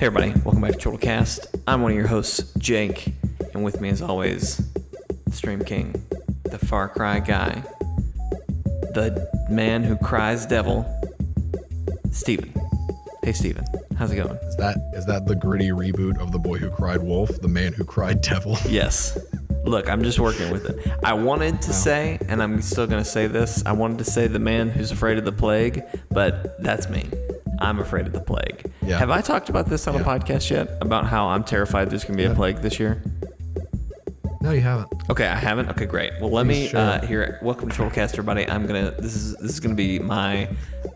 everybody, welcome back to Chortle Cast. I'm one of your hosts, Jake, and with me as always, the Stream King, the Far Cry guy, the man who cries devil, Steven. Hey Steven, how's it going? Is that the gritty reboot of The Boy Who Cried Wolf, The Man Who Cried Devil? Yes. Look, I'm just working with it. I wanted to say, and I'm still going to say this, I wanted to say the man who's afraid of the plague, but that's me. I'm afraid of the plague. Yeah. Have I talked about this on a podcast yet? About how I'm terrified there's going to be a plague this year? No, you haven't. Okay, I haven't? Okay, great. Well, let me, here, welcome to Chortlecast, everybody. This is going to be my,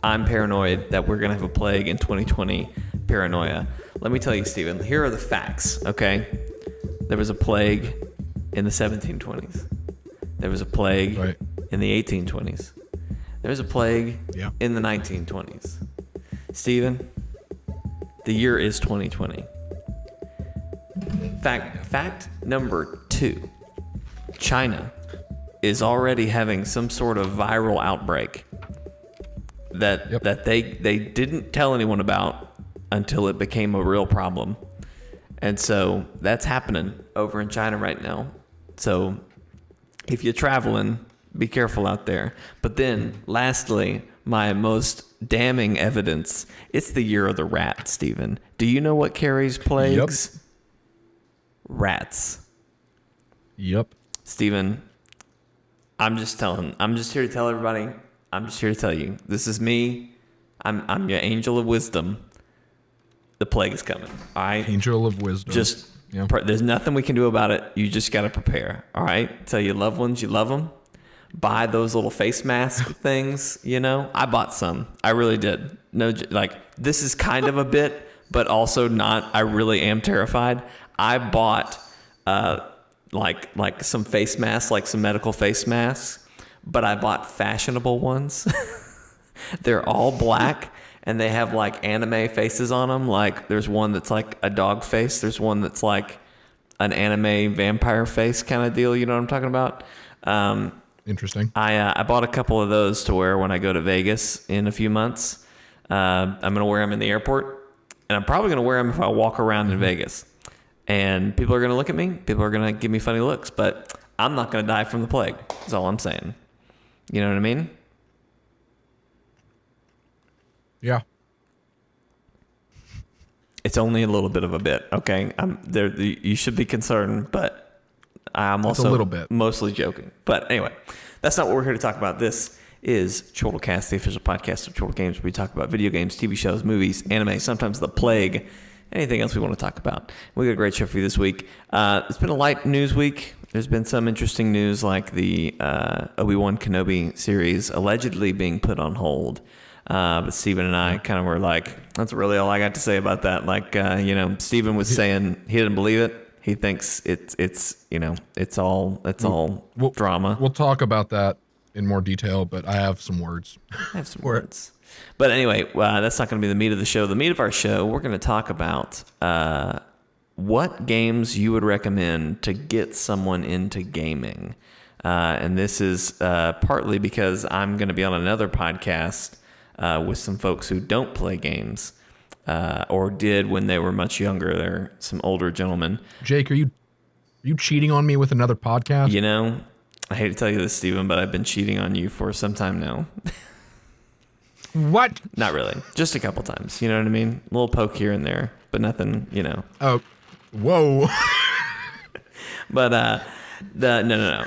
I'm paranoid that we're going to have a plague in 2020 paranoia. Let me tell you, Steven, here are the facts, okay? There was a plague in the 1720s. There was a plague in the 1820s. There was a plague in the 1920s. Steven, the year is 2020. Fact number 2. China is already having some sort of viral outbreak that they didn't tell anyone about until it became a real problem. And so that's happening over in China right now. So if you're traveling, be careful out there. But then lastly, my most damning evidence, it's the year of the rat, Stephen. Do you know what carries plagues? Yep. Rats. Yep. Stephen, I'm just here to tell everybody, I'm just here to tell you, this is me. I'm your angel of wisdom. The plague is coming. All right. Angel of wisdom. There's nothing we can do about it. You just got to prepare. All right. Tell your loved ones you love them. Buy those little face mask things. You know, I bought some. I really did. No, like this is kind of a bit, but also not. I really am terrified. I bought like some face masks, like some medical face masks, but I bought fashionable ones. They're all black. And they have like anime faces on them. Like there's one that's like a dog face. There's one that's like an anime vampire face kind of deal. You know what I'm talking about? Interesting. I bought a couple of those to wear when I go to Vegas in a few months. I'm going to wear them in the airport. And I'm probably going to wear them if I walk around in Vegas. And people are going to look at me. People are going to give me funny looks. But I'm not going to die from the plague. That's all I'm saying. You know what I mean? Yeah. It's only a little bit of a bit, okay? You should be concerned, but I'm also a little bit. Mostly joking. But anyway, that's not what we're here to talk about. This is Chortlecast, the official podcast of Chortle Games, where we talk about video games, TV shows, movies, anime, sometimes the plague, anything else we want to talk about. We got a great show for you this week. It's been a light news week. There's been some interesting news like the Obi-Wan Kenobi series allegedly being put on hold. But Steven and I kind of were like, that's really all I got to say about that. Like, Steven was saying he didn't believe it. He thinks it's all drama. We'll talk about that in more detail, but I have some words. Words. But anyway, that's not going to be the meat of the show. The meat of our show, we're going to talk about what games you would recommend to get someone into gaming. And this is partly because I'm going to be on another podcast with some folks who don't play games or did when they were much younger. They're some older gentlemen. Jake, are you cheating on me with another podcast? You know, I hate to tell you this, Steven, but I've been cheating on you for some time now. What? Not really. Just a couple times. You know what I mean? A little poke here and there, but nothing, you know. Oh, whoa. But no.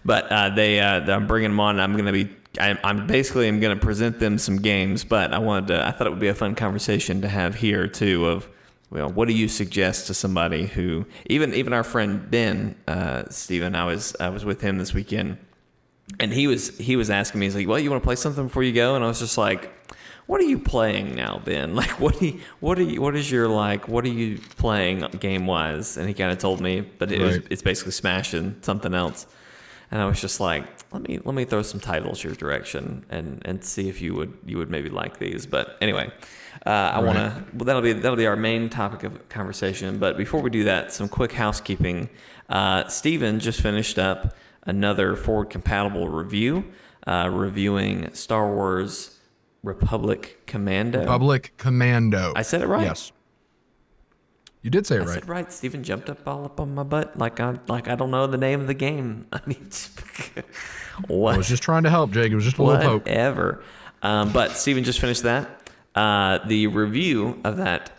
But I'm bringing them on. I'm basically going to present them some games, but I thought it would be a fun conversation to have here too of, well, what do you suggest to somebody who, even our friend Ben, Steven, I was with him this weekend, and he was asking me, he's like, well, you want to play something before you go? And I was just like, what are you playing now, Ben? Like, what are you playing game wise? And he kind of told me, but it's basically Smash and something else. And I was just like, let me throw some titles your direction and see if you would maybe like these. But anyway, that'll be our main topic of conversation. But before we do that, some quick housekeeping. Steven just finished up another forward compatible review, reviewing Star Wars Republic Commando. Republic Commando. I said it right? Yes. You did say it I right. said right. Steven jumped all up on my butt like I don't know the name of the game. I mean, what? I was just trying to help, Jake. It was just a little poke. Whatever. But Steven just finished that. The review of that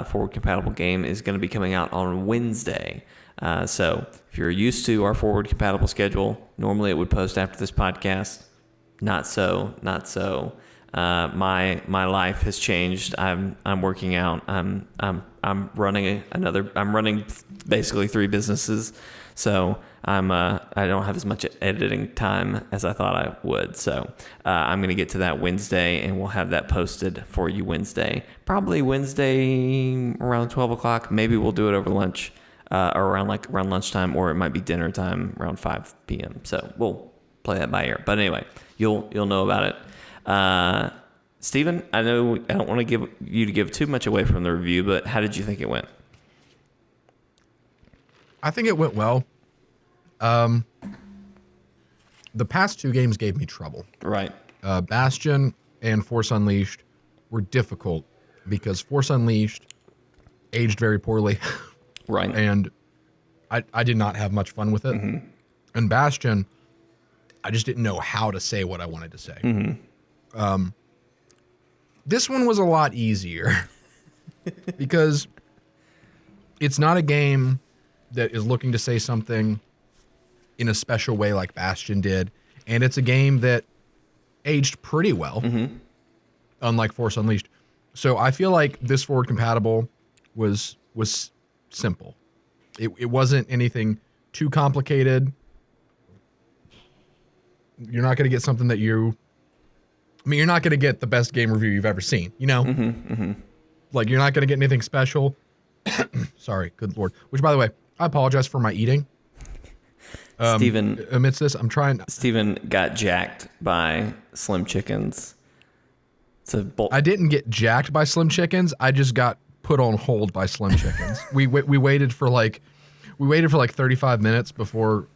forward compatible game is going to be coming out on Wednesday. So if you're used to our forward compatible schedule, normally it would post after this podcast. Not so. My life has changed. I'm working out. I'm running basically 3 businesses. So I don't have as much editing time as I thought I would. So I'm going to get to that Wednesday, and we'll have that posted for you Wednesday. Probably Wednesday around 12 o'clock. Maybe we'll do it over lunch, or around lunchtime, or it might be dinner time around 5 p.m. So we'll play that by ear. But anyway, you'll know about it. Steven, I know I don't want to give too much away from the review, but how did you think it went? I think it went well. The past 2 games gave me trouble. Right. Bastion and Force Unleashed were difficult because Force Unleashed aged very poorly. Right. And I did not have much fun with it. Mm-hmm. And Bastion, I just didn't know how to say what I wanted to say. Mm-hmm. This one was a lot easier because it's not a game that is looking to say something in a special way like Bastion did. And it's a game that aged pretty well, unlike Force Unleashed. So I feel like this forward compatible was simple. It wasn't anything too complicated. You're not going to get something that you're not going to get the best game review you've ever seen, you know? Like, you're not going to get anything special. Sorry, good Lord. Which, by the way, I apologize for my eating. Steven, amidst this, I'm trying. Steven got jacked by Slim Chickens. I didn't get jacked by Slim Chickens. I just got put on hold by Slim Chickens. we waited for like 35 minutes before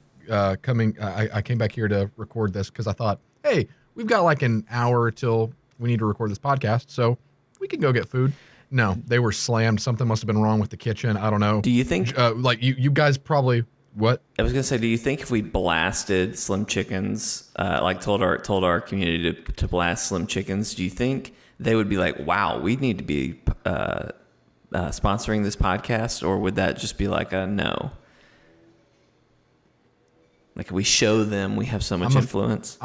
coming. I came back here to record this because I thought, hey, we've got like an hour till we need to record this podcast, so we can go get food. No, they were slammed. Something must have been wrong with the kitchen. I don't know. Do you think? Like you guys probably what? I was gonna say, do you think if we blasted Slim Chickens, like told our community to blast Slim Chickens, do you think they would be like, wow, we need to be sponsoring this podcast, or would that just be like a no? Like we show them we have so much influence.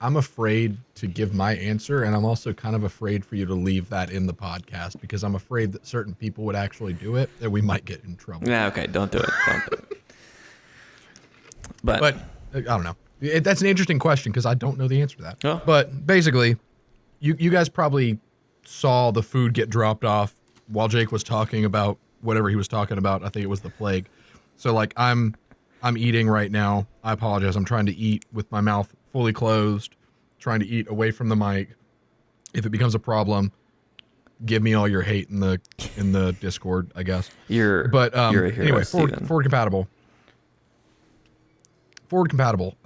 I'm afraid to give my answer, and I'm also kind of afraid for you to leave that in the podcast because I'm afraid that certain people would actually do it and we might get in trouble. Yeah, okay, don't do it. But I don't know. That's an interesting question because I don't know the answer to that. Oh. But basically, you guys probably saw the food get dropped off while Jake was talking about whatever he was talking about. I think it was the plague. So like I'm eating right now. I apologize. I'm trying to eat with my mouth fully closed, trying to eat away from the mic. If it becomes a problem, give me all your hate in the Discord, I guess. You're a hero, anyway, forward compatible. Forward compatible.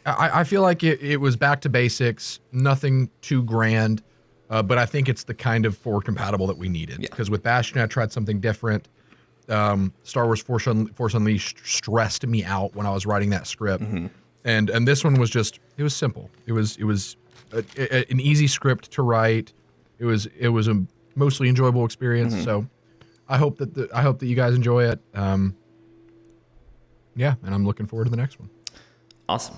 I feel like it was back to basics, nothing too grand, but I think it's the kind of forward compatible that we needed. Because with Bastion, I tried something different. Star Wars Force Unleashed stressed me out when I was writing that script, and this one was just it was simple. It was an easy script to write. It was a mostly enjoyable experience. So I hope that you guys enjoy it. Yeah, and I'm looking forward to the next one. Awesome.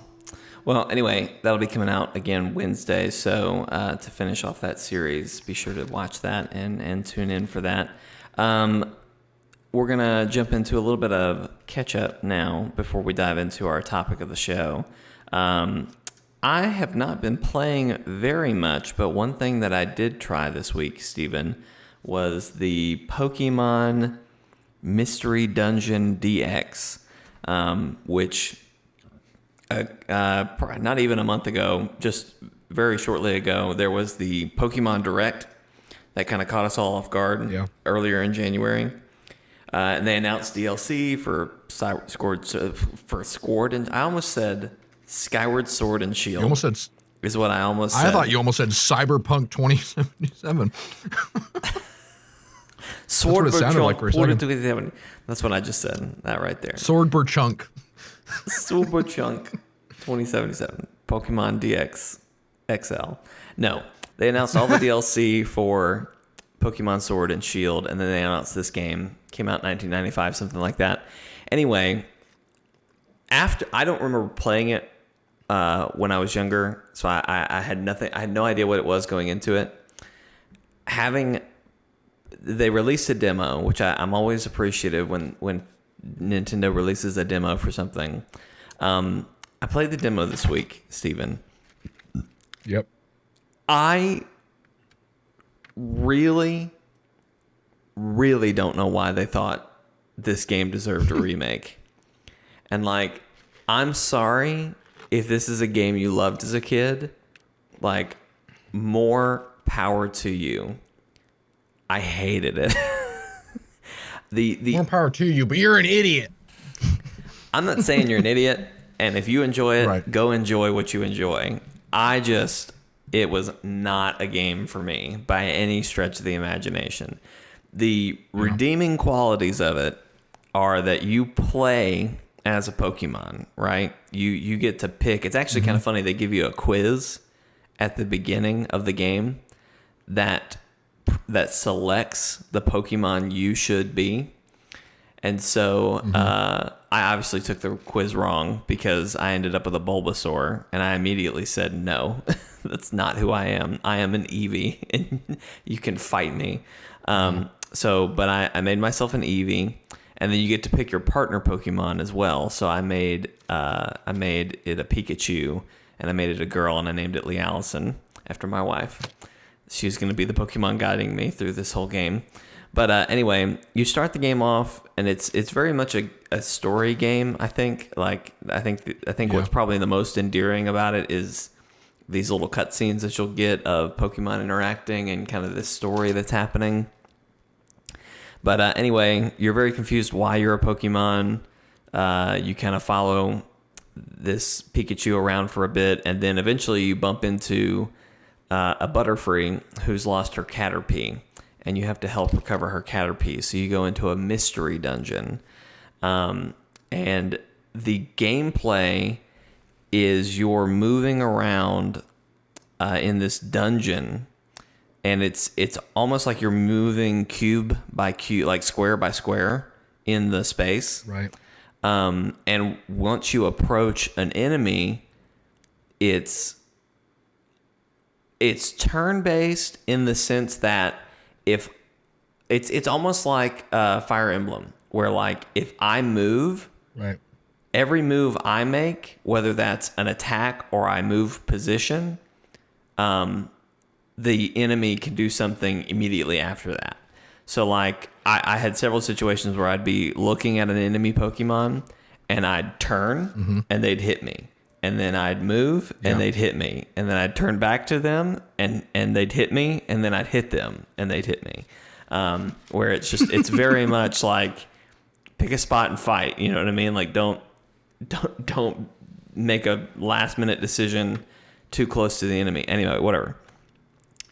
Well, anyway, that'll be coming out again Wednesday. So to finish off that series, be sure to watch that and tune in for that. We're going to jump into a little bit of catch-up now before we dive into our topic of the show. I have not been playing very much, but one thing that I did try this week, Steven, was the Pokemon Mystery Dungeon DX, which not even a month ago, just very shortly ago, there was the Pokemon Direct that kind of caught us all off guard earlier in January. And they announced DLC for Skyward, and I almost said Skyward Sword and Shield. You almost said is what I almost said. I thought you almost said Cyberpunk 2077. what it sounded like for a second. 2070. That's what I just said. That right there. Sword Chunk. Super Chunk 2077. Pokemon DX XL. No, they announced all the DLC for Pokemon Sword and Shield, and then they announced this game. Came out in 1995, something like that. Anyway, after I don't remember playing it when I was younger, so I had nothing. I had no idea what it was going into it. They released a demo, which I'm always appreciative when Nintendo releases a demo for something. I played the demo this week, Steven. Yep. I really, really don't know why they thought this game deserved a remake. And like, I'm sorry if this is a game you loved as a kid. Like, more power to you. I hated it. More power to you, but you're an idiot. I'm not saying you're an idiot, and if you enjoy it, right. Go enjoy what you enjoy. It was not a game for me by any stretch of the imagination. The redeeming qualities of it are that you play as a Pokemon, right? You get to pick. It's actually kind of funny. They give you a quiz at the beginning of the game that selects the Pokemon you should be. And so I obviously took the quiz wrong because I ended up with a Bulbasaur, and I immediately said, no, that's not who I am. I am an Eevee, and you can fight me. But I made myself an Eevee, and then you get to pick your partner Pokemon as well. So I made it a Pikachu, and I made it a girl, and I named it Lee Allison after my wife. She's going to be the Pokemon guiding me through this whole game. But anyway, you start the game off, and it's very much a story game. I think what's probably the most endearing about it is these little cutscenes that you'll get of Pokemon interacting and kind of this story that's happening. But anyway, you're very confused why you're a Pokemon. You kind of follow this Pikachu around for a bit, and then eventually you bump into a Butterfree who's lost her Caterpie, and you have to help recover her Caterpie. So you go into a mystery dungeon, and the gameplay is you're moving around in this dungeon, and it's almost like you're moving cube by cube, like square by square in the space. Right. And once you approach an enemy, it's turn-based in the sense that if it's almost like Fire Emblem, where like if I move, right, every move I make, whether that's an attack or I move position, the enemy can do something immediately after that. So like I had several situations where I'd be looking at an enemy Pokemon and I'd turn and they'd hit me. And then I'd move and they'd hit me. And then I'd turn back to them and they'd hit me. And then I'd hit them and they'd hit me. Where it's very much like pick a spot and fight. You know what I mean? Like don't make a last minute decision too close to the enemy. Anyway, whatever.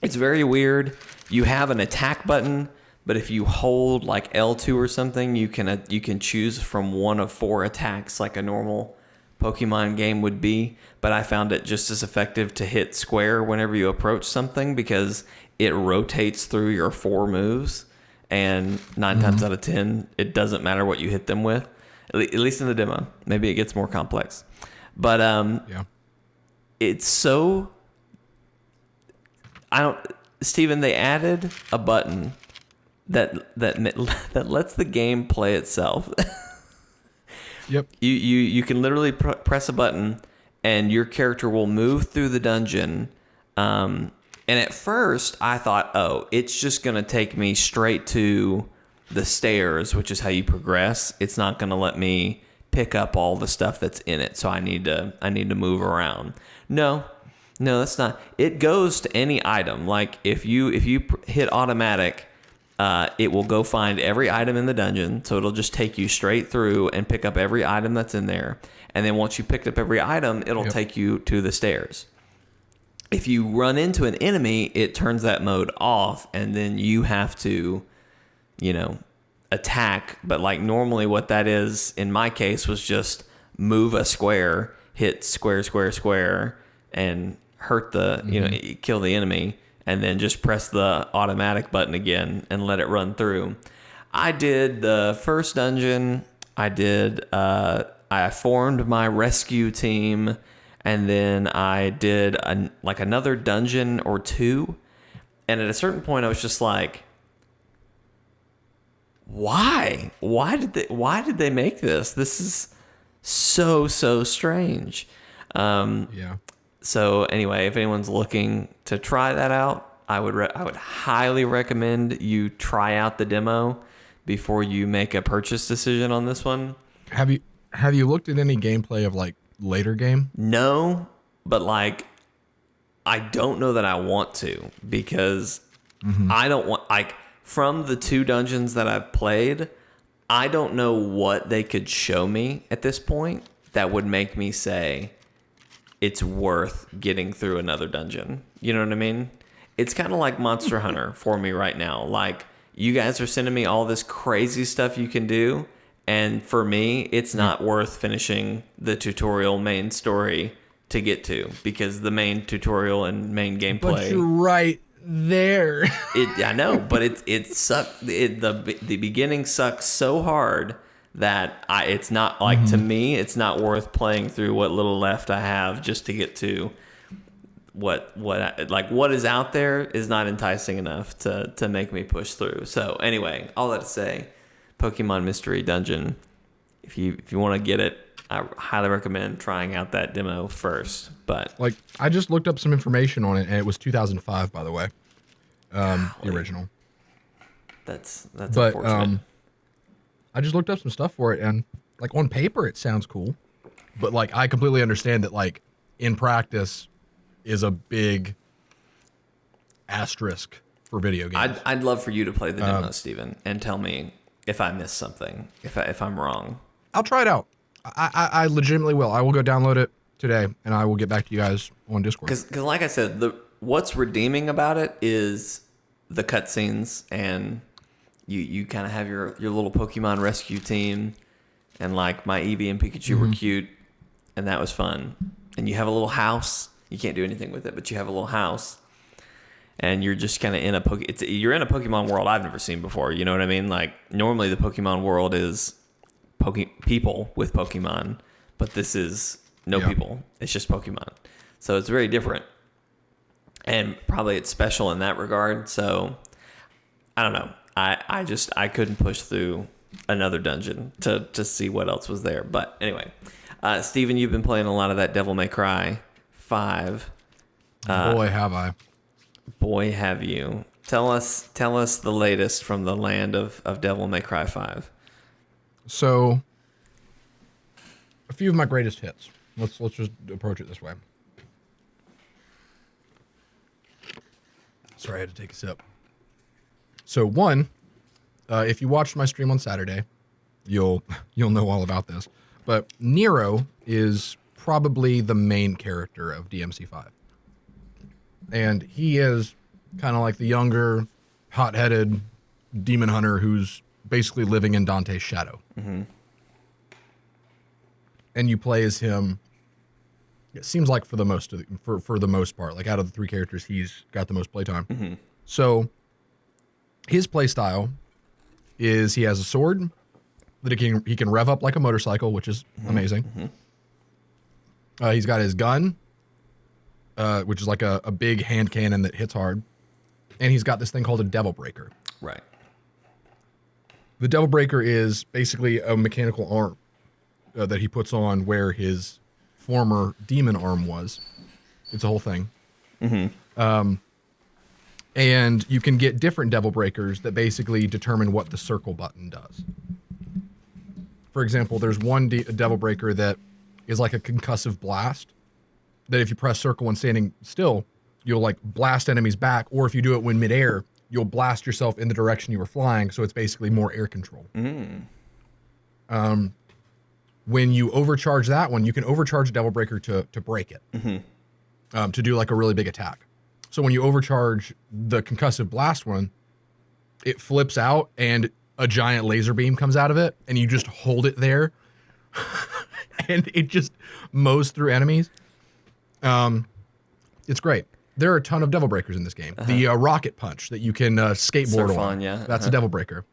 It's very weird. You have an attack button, but if you hold like L2 or something, you can choose from one of 4 attacks like a normal Pokemon game would be, but I found it just as effective to hit square whenever you approach something because it rotates through your 4 moves, and 9 times out of 10, it doesn't matter what you hit them with, at least in the demo. Maybe it gets more complex. But it's so... Steven, they added a button that lets the game play itself. Yep. You can literally press a button and your character will move through the dungeon. And at first I thought, oh, it's just going to take me straight to the stairs, which is how you progress. It's not going to let me pick up all the stuff that's in it. So I need to move around. No, that's not. It goes to any item. Like if you hit automatic, it will go find every item in the dungeon. So it'll just take you straight through and pick up every item that's in there. And then once you picked up every item, it'll take you to the stairs. If you run into an enemy, it turns that mode off. And then you have to you know, attack. But like normally what that is in my case was just move a square, hit square, square, square, and hurt the, you know, kill the enemy, and then just press the automatic button again and let it run through. I did the first dungeon. I formed my rescue team, and then I did another dungeon or two. And at a certain point, I was just like, why? Why did they make this? This is so strange. Yeah. So anyway, if anyone's looking to try that out, I would highly recommend you try out the demo before you make a purchase decision on this one. Have you looked at any gameplay of like later game? No, but like I don't know that I want to, because I don't want, like, from the 2 dungeons that I've played, I don't know what they could show me at this point that would make me say it's worth getting through another dungeon. You know what I mean? It's kind of like Monster Hunter for me right now. Like, you guys are sending me all this crazy stuff you can do, and for me, it's not worth finishing the tutorial main story to get to, because the main tutorial and main gameplay. But you're right there. I know, but it sucked. The beginning sucks so hard that it's not like, to me, it's not worth playing through what little left I have just to get to what is out there is not enticing enough to make me push through. So anyway, all that to say, Pokemon Mystery Dungeon, if you want to get it, I highly recommend trying out that demo first. But like, I just looked up some information on it, and it was 2005, by the way, the original. That's unfortunate. I just looked up some stuff for it, and like on paper it sounds cool, but like I completely understand that like in practice is a big asterisk for video games. I'd love for you to play the demo, Steven, and tell me if I missed something, if I'm wrong. I'll try it out. I legitimately will. I will go download it today, and I will get back to you guys on Discord. Because like I said, what's redeeming about it is the cutscenes, and you kind of have your little Pokemon rescue team, and like my Eevee and Pikachu were cute, and that was fun. And you have a little house. You can't do anything with it, but you have a little house, and you're just kind of in you're in a Pokemon world I've never seen before. You know what I mean? Like, normally the Pokemon world is people with Pokemon, but this is no people. It's just Pokemon. So it's very different, and probably it's special in that regard. So I don't know. I couldn't push through another dungeon to see what else was there. But anyway, Steven, you've been playing a lot of that Devil May Cry 5. Boy, have I. Boy, have you. Tell us the latest from the land of Devil May Cry 5. So, a few of my greatest hits. Let's just approach it this way. Sorry, I had to take a sip. So one, if you watched my stream on Saturday, you'll know all about this. But Nero is probably the main character of DMC5. And he is kind of like the younger, hot-headed demon hunter who's basically living in Dante's shadow. Mm-hmm. And you play as him. It seems like for the most part, like out of the 3 characters, he's got the most playtime. Mm-hmm. So his play style is he has a sword that he can rev up like a motorcycle, which is amazing. Mm-hmm. He's got his gun, which is like a big hand cannon that hits hard. And he's got this thing called a Devil Breaker. Right. The Devil Breaker is basically a mechanical arm that he puts on where his former demon arm was. It's a whole thing. Mm-hmm. And you can get different Devil Breakers that basically determine what the circle button does. For example, there's one Devil Breaker that is like a concussive blast, that if you press circle when standing still, you'll like blast enemies back, or if you do it when midair, you'll blast yourself in the direction you were flying, so it's basically more air control. When you overcharge that one, you can overcharge a Devil Breaker to break it, to do like a really big attack. So when you overcharge the concussive blast one, it flips out and a giant laser beam comes out of it, and you just hold it there, and it just mows through enemies. It's great. There are a ton of devil breakers in this game. The rocket punch that you can skateboard Surf on, yeah. that's a devil breaker.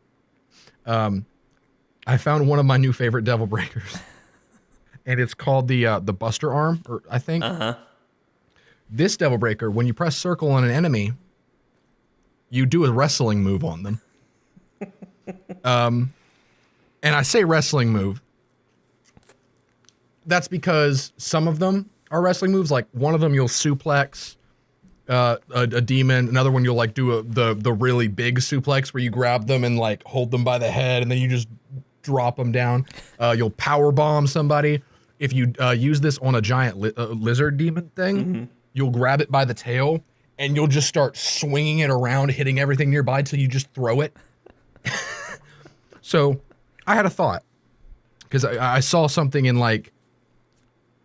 I found one of my new favorite devil breakers, and it's called the Buster Arm, or I think. This devil breaker, when you press circle on an enemy, you do a wrestling move on them. And I say wrestling move. That's because some of them are wrestling moves. Like one of them you'll suplex a demon. Another one you'll like do the really big suplex where you grab them and like hold them by the head and then you just drop them down. You'll power bomb somebody. If you use this on a giant lizard demon thing, you'll grab it by the tail and you'll just start swinging it around, hitting everything nearby till you just throw it. So I had a thought because I saw something in like,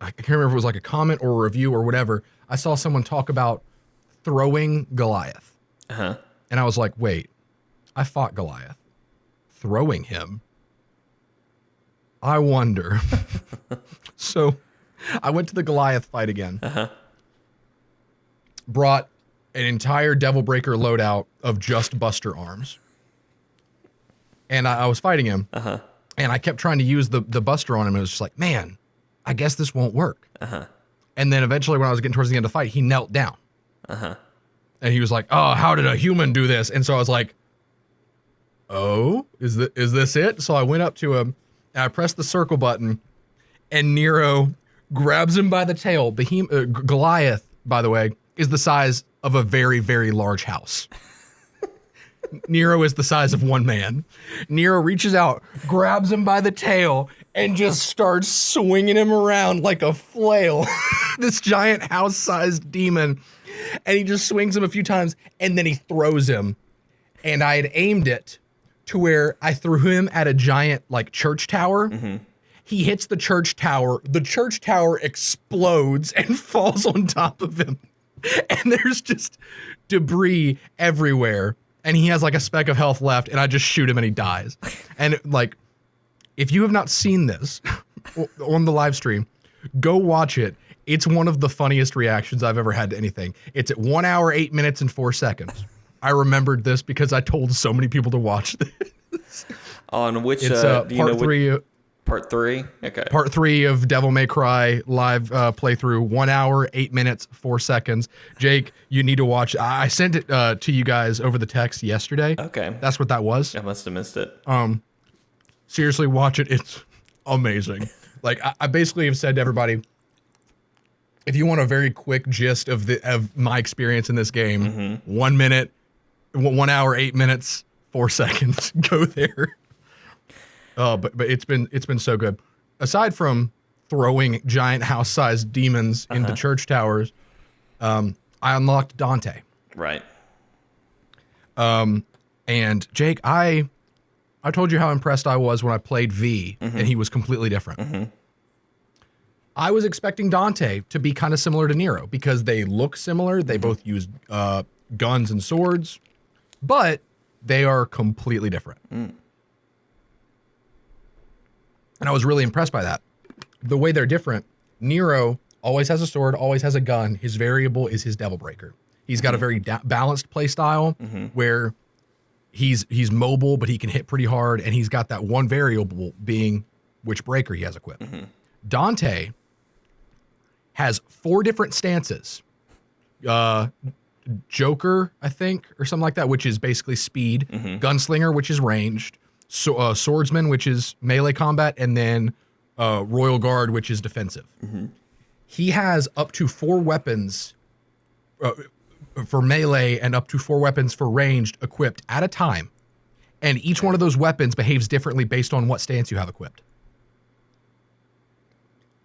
I can't remember if it was like a comment or a review or whatever. I saw someone talk about throwing Goliath. And I was like, wait, I fought Goliath. Throwing him? I wonder. So I went to the Goliath fight again. Brought an entire Devil Breaker loadout of just Buster Arms. And I was fighting him. And I kept trying to use the Buster on him. And it was just like, man, I guess this won't work. And then eventually when I was getting towards the end of the fight, he knelt down. And he was like, oh, how did a human do this? And so I was like, oh, is this it? So I went up to him and I pressed the circle button and Nero grabs him by the tail. Goliath, by the way, is the size of a very, very large house. Nero is the size of one man. Nero reaches out, grabs him by the tail, and just starts swinging him around like a flail. This giant house-sized demon. And he just swings him a few times, and then he throws him. And I had aimed it to where I threw him at a giant, like, church tower. He hits the church tower. The church tower explodes and falls on top of him. And there's just debris everywhere. And he has like a speck of health left, and I just shoot him and he dies. And like, if you have not seen this on the live stream, go watch it. It's one of the funniest reactions I've ever had to anything. It's at 1 hour, 8 minutes, and 4 seconds. I remembered this because I told so many people to watch this. On which, it's part 3. Part 3? Okay. Part 3 of Devil May Cry live playthrough. 1 hour, 8 minutes, 4 seconds. Jake, you need to watch. I sent it to you guys over the text yesterday. Okay. That's what that was. I must have missed it. Seriously, watch it. It's amazing. Like I basically have said to everybody, if you want a very quick gist of my experience in this game, 1 minute, 1 hour, 8 minutes, 4 seconds, go there. But it's been so good. Aside from throwing giant house-sized demons into church towers, I unlocked Dante. Right. And Jake, I told you how impressed I was when I played V, and he was completely different. I was expecting Dante to be kind of similar to Nero because they look similar. They both use guns and swords, but they are completely different. And I was really impressed by that. The way they're different, Nero always has a sword, always has a gun. His variable is his Devil Breaker. He's got a very balanced play style where he's mobile, but he can hit pretty hard. And he's got that one variable being which breaker he has equipped. Dante has 4 different stances. Joker, I think, or something like that, which is basically speed. Gunslinger, which is ranged. So, Swordsman, which is melee combat, and then Royal Guard, which is defensive. He has up to 4 weapons for melee and up to 4 weapons for ranged equipped at a time. And each one of those weapons behaves differently based on what stance you have equipped.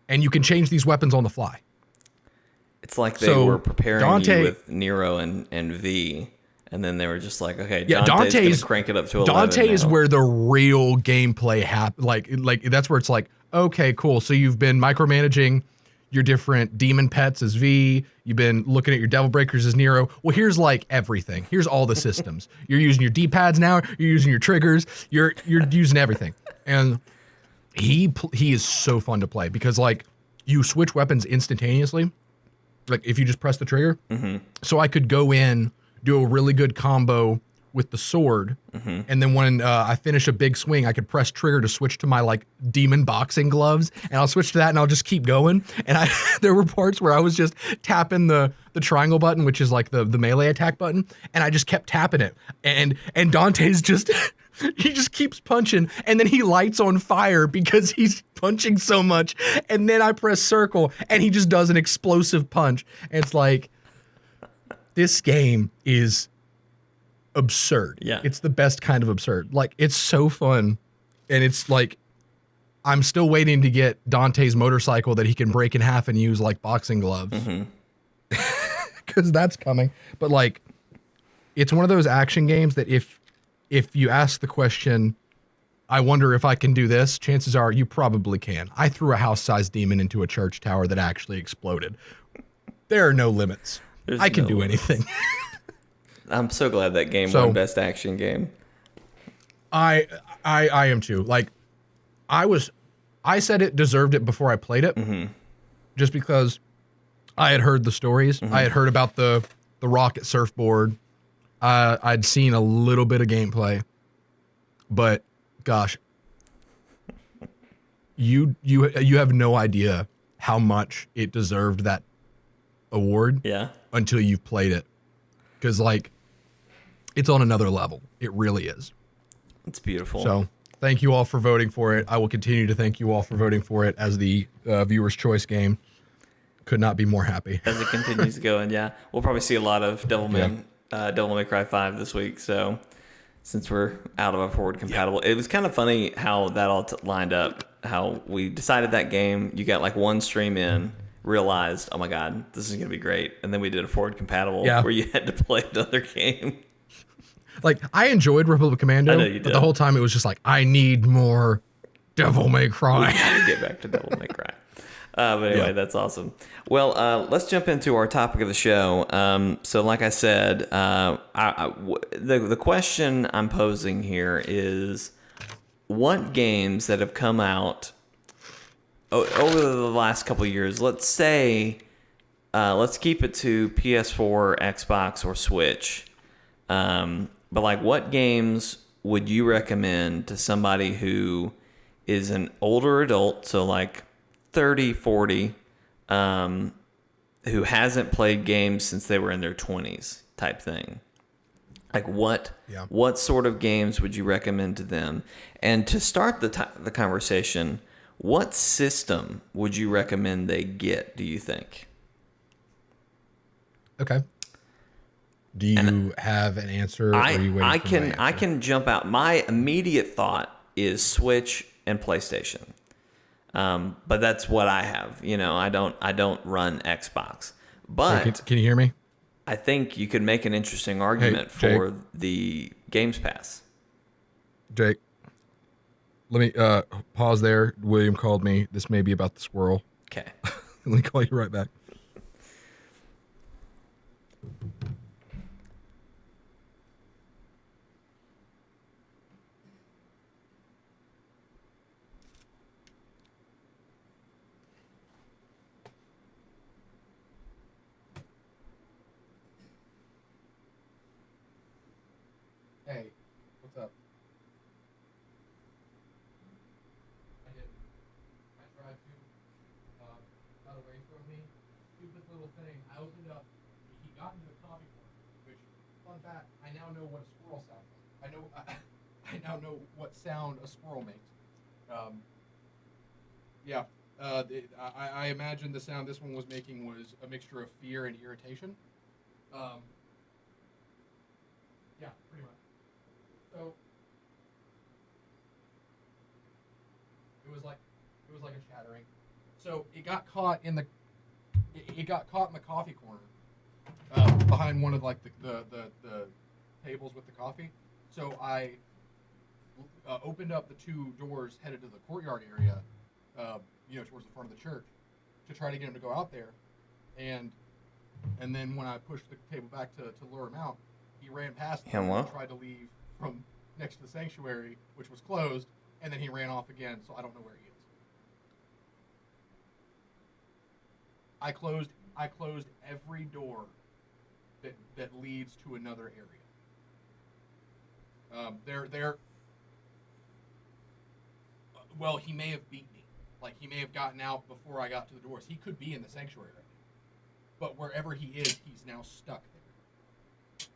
And you can change these weapons on the fly. It's like they were preparing you with Nero and V. And then they were just like, okay, yeah, Dante's gonna crank it up to 11. Dante is where the real gameplay happens. Like that's where it's like, okay, cool. So you've been micromanaging your different demon pets as V. You've been looking at your devil breakers as Nero. Well, here's like everything. Here's all the systems. You're using your D-pads now. You're using your triggers. You're using everything. And he is so fun to play because like you switch weapons instantaneously. Like if you just press the trigger. So I could go in, do a really good combo with the sword, and then when I finish a big swing, I could press trigger to switch to my like demon boxing gloves, and I'll switch to that, and I'll just keep going. And there were parts where I was just tapping the triangle button, which is like the melee attack button, and I just kept tapping it, and Dante's just he just keeps punching, and then he lights on fire because he's punching so much, and then I press circle, and he just does an explosive punch. And it's like, this game is absurd. Yeah. It's the best kind of absurd. Like, it's so fun. And it's like, I'm still waiting to get Dante's motorcycle that he can break in half and use like boxing gloves. Because that's coming. But like, it's one of those action games that if you ask the question, I wonder if I can do this, chances are you probably can. I threw a house-sized demon into a church tower that actually exploded. There are no limits. I can do anything. I'm so glad that game won Best Action Game. I am too. Like, I said it deserved it before I played it, just because I had heard the stories. I had heard about the rocket surfboard. I'd seen a little bit of gameplay, but gosh, you have no idea how much it deserved that award. Yeah. Until you've played it, because like, it's on another level. It really is. It's beautiful. So thank you all for voting for it. I will continue to thank you all for voting for it as the viewer's choice game. Could not be more happy. As it continues going, yeah. We'll probably see a lot of Devil May Cry 5 this week. So since we're out of our forward compatible, it was kind of funny how that all lined up. How we decided that game, you got like one stream in, realized, oh my God, this is going to be great. And then we did a forward compatible where you had to play another game. Like, I enjoyed Republic Commando, I know you did. But the whole time it was just like, I need more Devil May Cry. We got to get back to Devil May Cry. But anyway, that's awesome. Well, let's jump into our topic of the show. So like I said, the question I'm posing here is, what games that have come out over the last couple of years, let's say, let's keep it to PS4, Xbox, or Switch. But like, what games would you recommend to somebody who is an older adult, so like 30, 40, who hasn't played games since they were in their 20s type thing? Like, what sort of games would you recommend to them? And to start the conversation, what system would you recommend they get, do you think? Okay. Do you have an answer? Or are you waiting for my answer? I can jump out. My immediate thought is Switch and PlayStation. But that's what I have. You know, I don't run Xbox. But hey, can you hear me? I think you could make an interesting argument for the Games Pass. Jake, let me pause there. William called me. This may be about the squirrel. Okay. Let me call you right back. Hey, what's up? I didn't. I tried to. Got away from me. Stupid little thing. I opened up. He got into the coffee corner. Which, fun fact, I now know what a squirrel sounds like. I now know what sound a squirrel makes. I imagine the sound this one was making was a mixture of fear and irritation. Yeah, pretty much. So it was like a chattering. So it got caught in the coffee corner, behind one of like the tables with the coffee. So I opened up the two doors headed to the courtyard area, towards the front of the church, to try to get him to go out there, and then when I pushed the table back to lure him out, he ran past me and tried to leave from next to the sanctuary, which was closed, and then he ran off again, so I don't know where he is. I closed every door that leads to another area. Well, he may have beat me. Like, he may have gotten out before I got to the doors. He could be in the sanctuary right now. But wherever he is, he's now stuck there.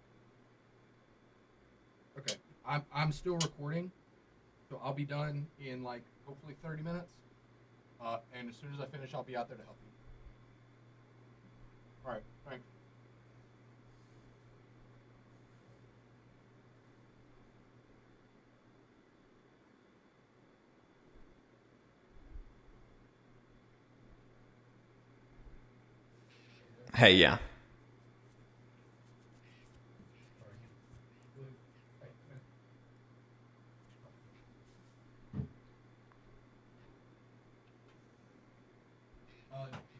Okay, I'm still recording, so I'll be done in, like, hopefully 30 minutes. And as soon as I finish, I'll be out there to help you. All right, thanks. Hey, yeah.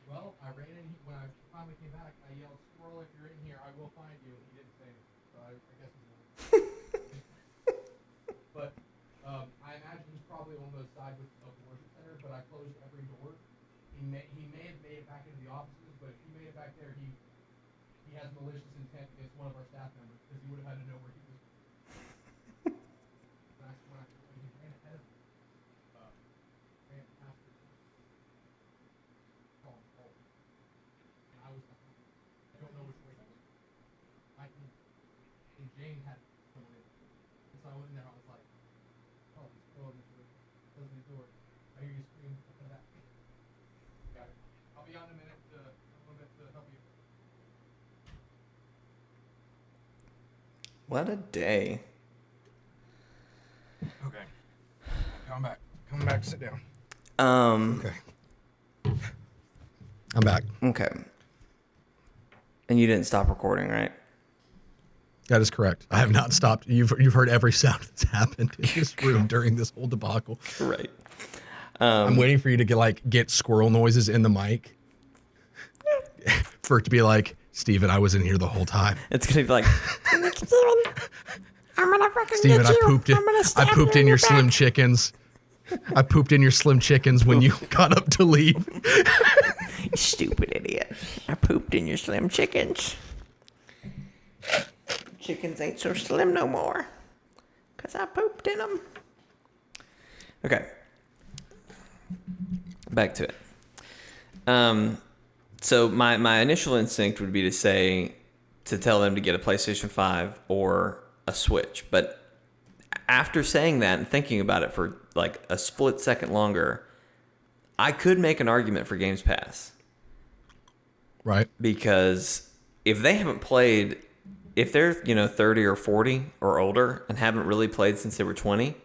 Well, I ran in when I finally came back. I yelled, "Squirrel, if you're in here, I will find you." He didn't say it, so I guess he's not. But I imagine he's probably on the side of the worship center. But I closed every door. He may have made it back into the offices, but if he made it back there, he has malicious intent against one of our staff members because he would have had to know where he was. When he ran ahead of me, ran past me, called him forward. And I was behind him. I don't know which way he went. And Jane had someone in. And so I went in there, I was like, "Oh, he's throwing this door. Closing the door. I hear you scream. Open that." Got it. I'll be on in a minute to help you. What a day. Okay. Come back, sit down. Okay. I'm back. Okay. And you didn't stop recording, right? That is correct. I have not stopped. You've heard every sound that's happened in this room during this whole debacle. Right. I'm waiting for you to get squirrel noises in the mic. For it to be like, "Steven, I was in here the whole time." It's gonna be like, I'm gonna fucking Steven, get you. I pooped in your Slim Chickens. I pooped in your Slim Chickens when you got up to leave. "You stupid idiot. I pooped in your Slim Chickens. Chickens ain't so slim no more. 'Cause I pooped in them." Okay. Back to it. So my initial instinct would be to tell them to get a PlayStation 5 or a Switch. But after saying that and thinking about it for like a split second longer, I could make an argument for Games Pass. Right. Because if they haven't played, if they're, 30 or 40 or older and haven't really played since they were 20,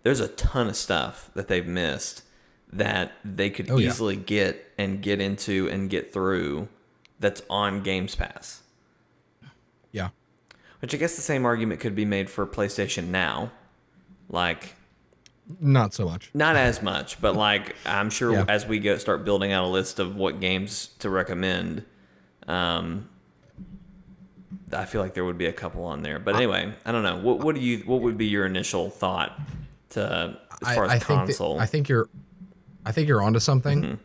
there's a ton of stuff that they've missed that they could easily get into and get through that's on Games Pass. Yeah. Which I guess the same argument could be made for PlayStation Now. Like, not so much. Not as much, but like I'm sure as we start building out a list of what games to recommend, I feel like there would be a couple on there. But anyway, I don't know. What would be your initial thought as far as console? I think you're onto something.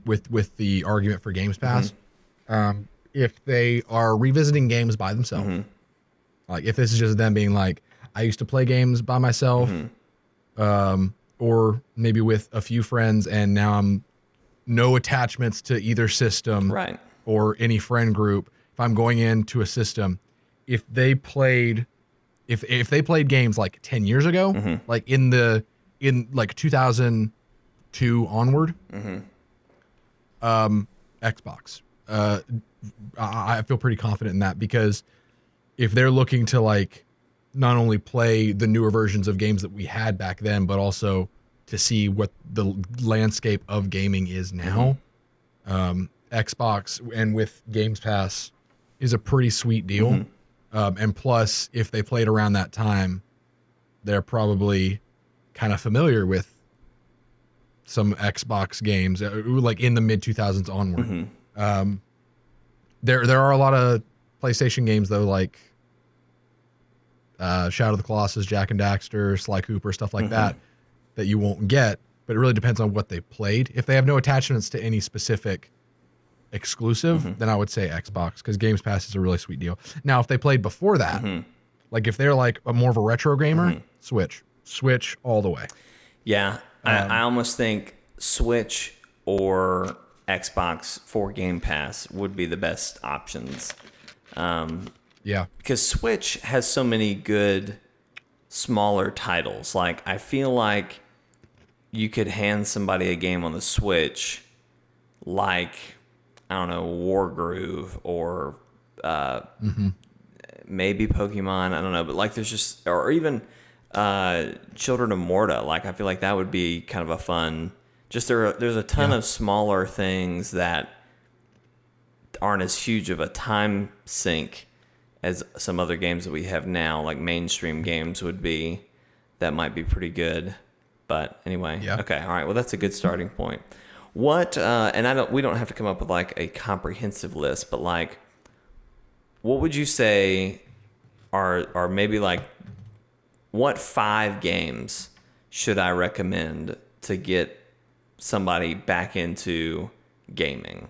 With the argument for Games Pass. If they are revisiting games by themselves, like if this is just them being like, I used to play games by myself, or maybe with a few friends, and now I'm no attachments to either system, right, or any friend group. If I'm going into a system, if they played games like 10 years ago, like in like 2002 onward, Xbox. I feel pretty confident in that, because if they're looking to like not only play the newer versions of games that we had back then, but also to see what the landscape of gaming is now, Xbox and with Games Pass is a pretty sweet deal. And plus, if they played around that time, they're probably kind of familiar with some Xbox games, like in the mid 2000s onward. There are a lot of PlayStation games though, like Shadow of the Colossus, Jack and Daxter, Sly Cooper, stuff like that you won't get. But it really depends on what they played. If they have no attachments to any specific exclusive, then I would say Xbox, because Games Pass is a really sweet deal. Now, if they played before that, like if they're like more of a retro gamer, Switch all the way. Yeah, I almost think Switch or Xbox for Game Pass would be the best options. Yeah, because Switch has so many good smaller titles. Like, I feel like you could hand somebody a game on the Switch, like, I don't know, Wargroove or maybe Pokemon. I don't know, but like there's just, or even Children of Morta. Like, I feel like that would be kind of a fun. Just there's a ton of smaller things that aren't as huge of a time sink as some other games that we have now, like mainstream games would be. That might be pretty good. But anyway, okay, all right. Well, that's a good starting point. What and we don't have to come up with like a comprehensive list, but like, what would you say are maybe like, what 5 games should I recommend to get somebody back into gaming?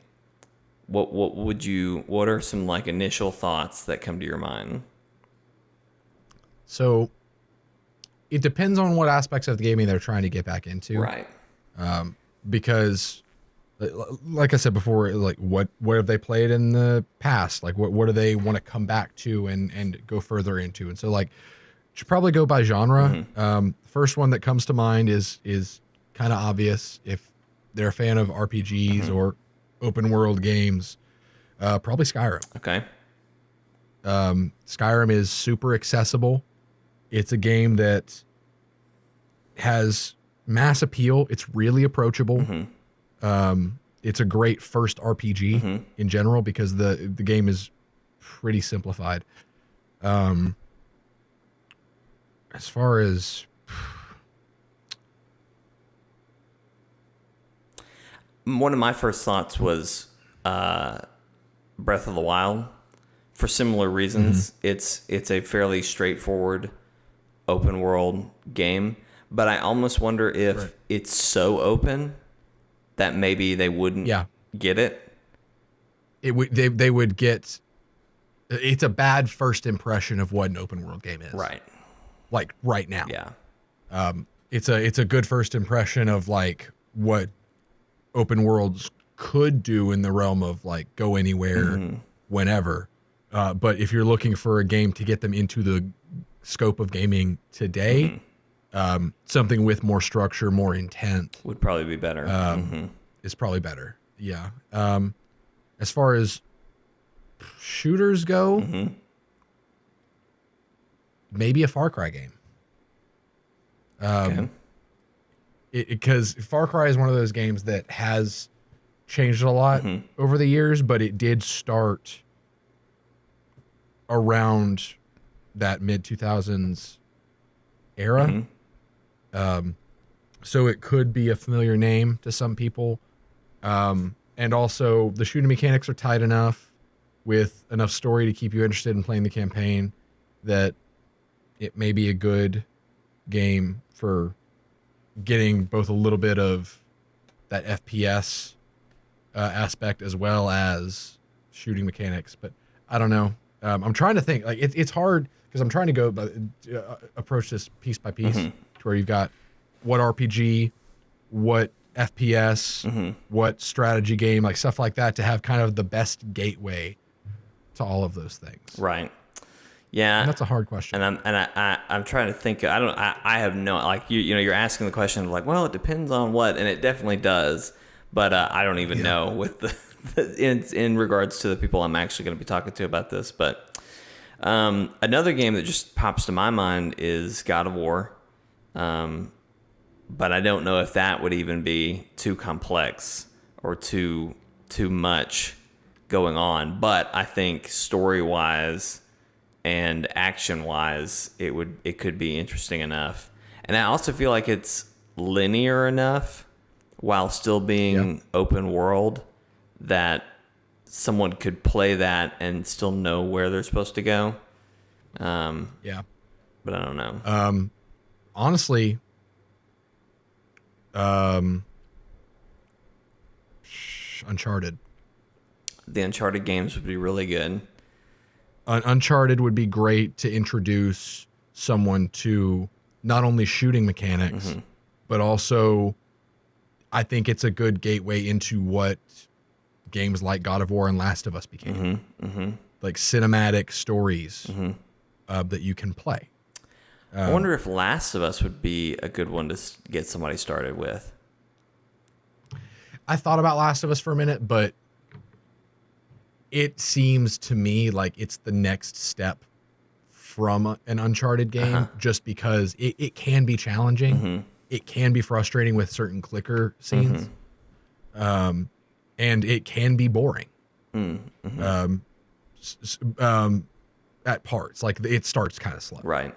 What are some like initial thoughts that come to your mind? So it depends on what aspects of the gaming they're trying to get back into. Right. Because like I said before, like what have they played in the past? Like what do they want to come back to and go further into? And so like, should probably go by genre. First one that comes to mind is kind of obvious. If they're a fan of RPGs or open world games, probably Skyrim. Okay. Skyrim is super accessible. It's a game that has mass appeal. It's really approachable. It's a great first RPG in general because the game is pretty simplified. As far as one of my first thoughts was Breath of the Wild, for similar reasons. It's a fairly straightforward open world game, but I almost wonder if it's so open that maybe they wouldn't get it. They would get. It's a bad first impression of what an open world game is. Right. Like right now. Yeah. It's a good first impression of like what open worlds could do in the realm of like go anywhere, whenever. But if you're looking for a game to get them into the scope of gaming today, something with more structure, more intent would probably be better. Is probably better. Yeah. As far as shooters go, maybe a Far Cry game. Because Far Cry is one of those games that has changed a lot over the years, but it did start around that mid 2000s era. So it could be a familiar name to some people. And also the shooting mechanics are tight enough with enough story to keep you interested in playing the campaign that it may be a good game for getting both a little bit of that FPS aspect as well as shooting mechanics. But I don't know. I'm trying to think. Like it's hard because I'm trying to go approach this piece by piece to where you've got what RPG, what FPS, what strategy game, like stuff like that, to have kind of the best gateway to all of those things. Right. Yeah, and that's a hard question. And I'm trying to think. I have no, like, you know, you're asking the question of like, well, it depends on what, and it definitely does. But I don't even know with the in regards to the people I'm actually going to be talking to about this. But another game that just pops to my mind is God of War. But I don't know if that would even be too complex or too much going on. But I think story-wise and action-wise, it could be interesting enough. And I also feel like it's linear enough while still being open world, that someone could play that and still know where they're supposed to go. Yeah. But I don't know. Honestly, Uncharted. The Uncharted games would be really good. Uncharted would be great to introduce someone to not only shooting mechanics, but also I think it's a good gateway into what games like God of War and Last of Us became. Like cinematic stories that you can play. I wonder if Last of Us would be a good one to get somebody started with. I thought about Last of Us for a minute, but it seems to me like it's the next step from an Uncharted game, just because it can be challenging. It can be frustrating with certain clicker scenes. And it can be boring. At parts. Like it starts kind of slow. Right.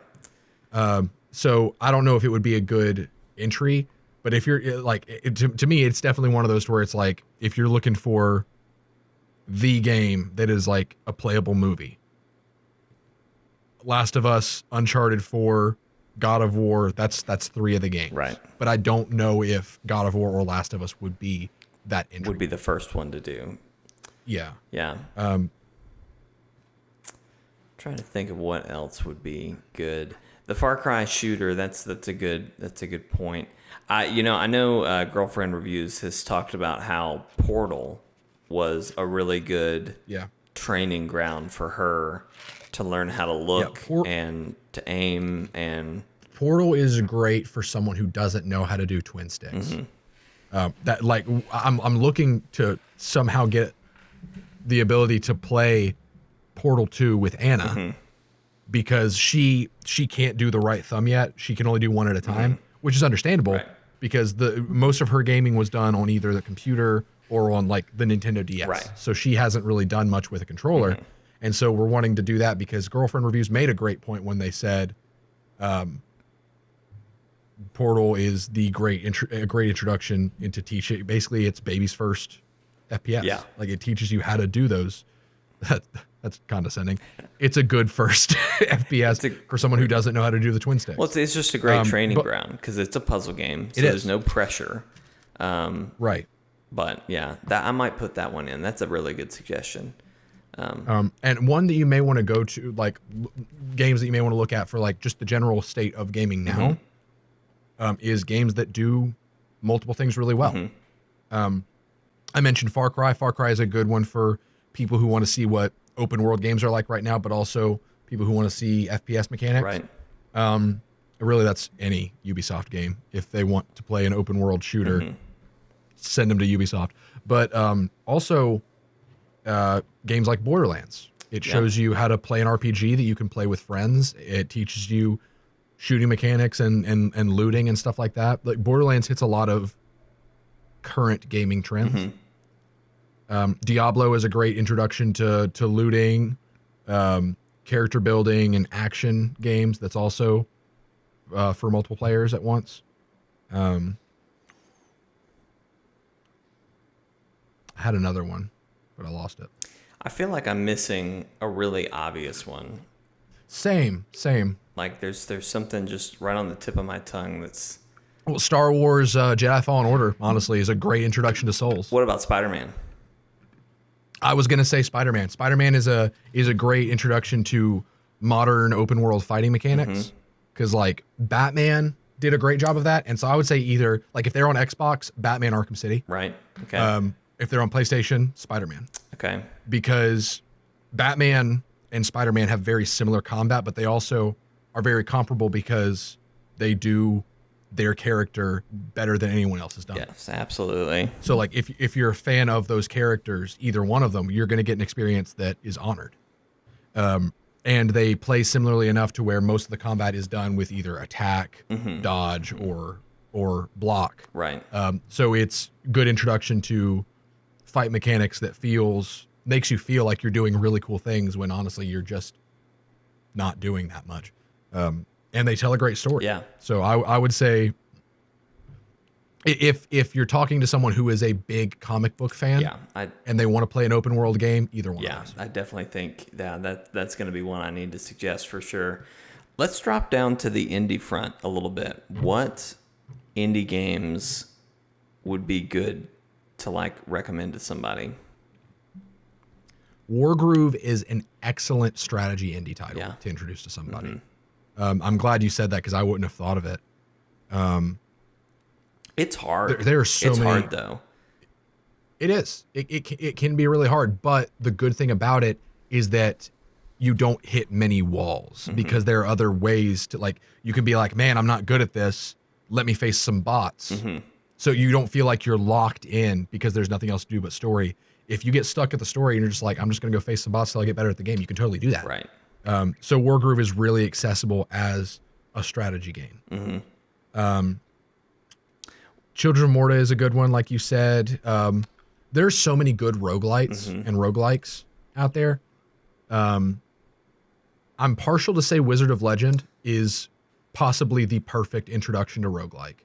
So I don't know if it would be a good entry, but if you're like, to me, it's definitely one of those where it's like, if you're looking for the game that is like a playable movie, Last of Us, Uncharted 4, God of War, that's 3 of the games. Right. But I don't know if God of War or Last of Us would be that entry. Would be the first one to do. Yeah. Yeah. Trying to think of what else would be good. The Far Cry shooter, that's a good point. I know Girlfriend Reviews has talked about how Portal was a really good training ground for her to learn how to look and to aim. And Portal is great for someone who doesn't know how to do twin sticks. That like I'm looking to somehow get the ability to play Portal 2 with Anna because she can't do the right thumb yet. She can only do one at a time, which is understandable because most of her gaming was done on either the computer or on like the Nintendo DS. Right. So she hasn't really done much with a controller. And so we're wanting to do that because Girlfriend Reviews made a great point when they said Portal is the great introduction into teaching. Basically, it's baby's first FPS. Yeah. Like it teaches you how to do those. That's condescending. It's a good first FPS for someone who doesn't know how to do the twin sticks. Well, it's just a great training ground because it's a puzzle game, so there's no pressure. Right. But yeah, that I might put that one in. That's a really good suggestion. And one that you may want to go to, like games that you may want to look at for like just the general state of gaming now, is games that do multiple things really well. I mentioned Far Cry. Far Cry is a good one for people who want to see what open world games are like right now, but also people who want to see FPS mechanics. Right. Really, that's any Ubisoft game. If they want to play an open world shooter, send them to Ubisoft. But also games like Borderlands. It shows you how to play an RPG that you can play with friends. It teaches you shooting mechanics and looting and stuff like that. Like Borderlands hits a lot of current gaming trends. Diablo is a great introduction to looting, character building, and action games. That's also for multiple players at once. I had another one, but I lost it. I feel like I'm missing a really obvious one. Same. Like there's something just right on the tip of my tongue that's... Well, Star Wars Jedi Fallen Order, honestly, is a great introduction to Souls. What about Spider-Man? I was going to say Spider-Man. Spider-Man is a great introduction to modern open world fighting mechanics because like Batman did a great job of that. And so I would say either like if they're on Xbox, Batman Arkham City. Right. Okay. If they're on PlayStation, Spider-Man. Okay. Because Batman and Spider-Man have very similar combat, but they also are very comparable because they do their character better than anyone else has done. Yes, absolutely. So like if you're a fan of those characters, either one of them, you're going to get an experience that is honored. And they play similarly enough to where most of the combat is done with either attack, dodge, or block. Right. So it's good introduction to fight mechanics that makes you feel like you're doing really cool things when honestly you're just not doing that much. And they tell a great story. Yeah. So I would say If you're talking to someone who is a big comic book fan, and they want to play an open world game, either one. Yeah, of those. I definitely think that's going to be one I need to suggest for sure. Let's drop down to the indie front a little bit. What indie games would be good to like recommend to somebody? Wargroove is an excellent strategy indie title to introduce to somebody. I'm glad you said that because I wouldn't have thought of it. It's hard. There are so many. It's hard though. It is. It can be really hard, but the good thing about it is that you don't hit many walls because there are other ways to, like, you can be like, man, I'm not good at this. Let me face some bots. So you don't feel like you're locked in because there's nothing else to do but story. If you get stuck at the story and you're just like, I'm just going to go face some bots till I get better at the game, you can totally do that. Right. So Wargroove is really accessible as a strategy game. Children of Morta is a good one, like you said. There's so many good roguelites and roguelikes out there. I'm partial to say Wizard of Legend is possibly the perfect introduction to roguelike.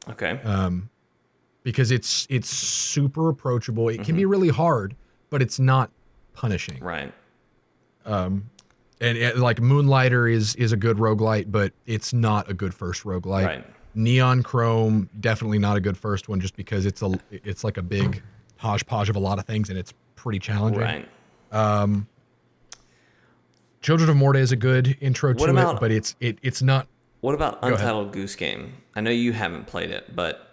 Okay. Because it's super approachable. It can be really hard, but it's not punishing. Right. And like Moonlighter is a good roguelite, but it's not a good first roguelite. Right. Neon Chrome, definitely not a good first one, just because it's like a big hodgepodge of a lot of things and it's pretty challenging. Right. Children of Morta is a good intro to it, but it's not. What about Untitled Goose Game? I know you haven't played it, but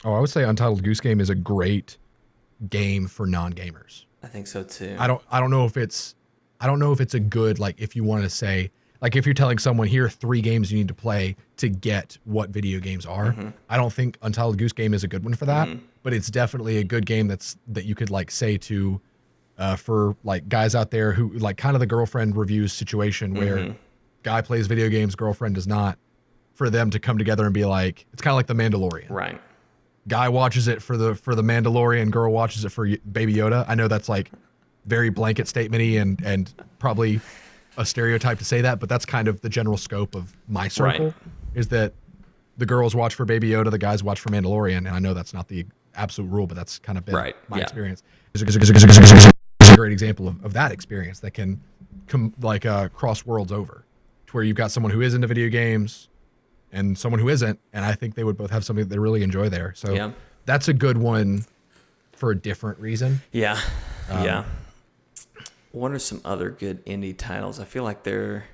I would say Untitled Goose Game is a great game for non-gamers. I think so too. I don't know if it's a good, like, if you want to say, like, if you're telling someone here are 3 games you need to play to get what video games are, I don't think Untitled Goose Game is a good one for that, but it's definitely a good game that you could like say to for like guys out there who like kind of the girlfriend reviews situation where guy plays video games, girlfriend does not, for them to come together and be like, it's kind of like The Mandalorian. Right. Guy watches it for the Mandalorian, girl watches it for Baby Yoda. I know that's like very blanket statement-y and probably a stereotype to say that, but that's kind of the general scope of my circle, is that the girls watch for Baby Yoda, the guys watch for Mandalorian, and I know that's not the absolute rule, but that's kind of been my experience. It's a great example of that experience that can cross worlds over, to where you've got someone who is into video games and someone who isn't, and I think they would both have something that they really enjoy there. So that's a good one for a different reason. Yeah. What are some other good indie titles? I feel like there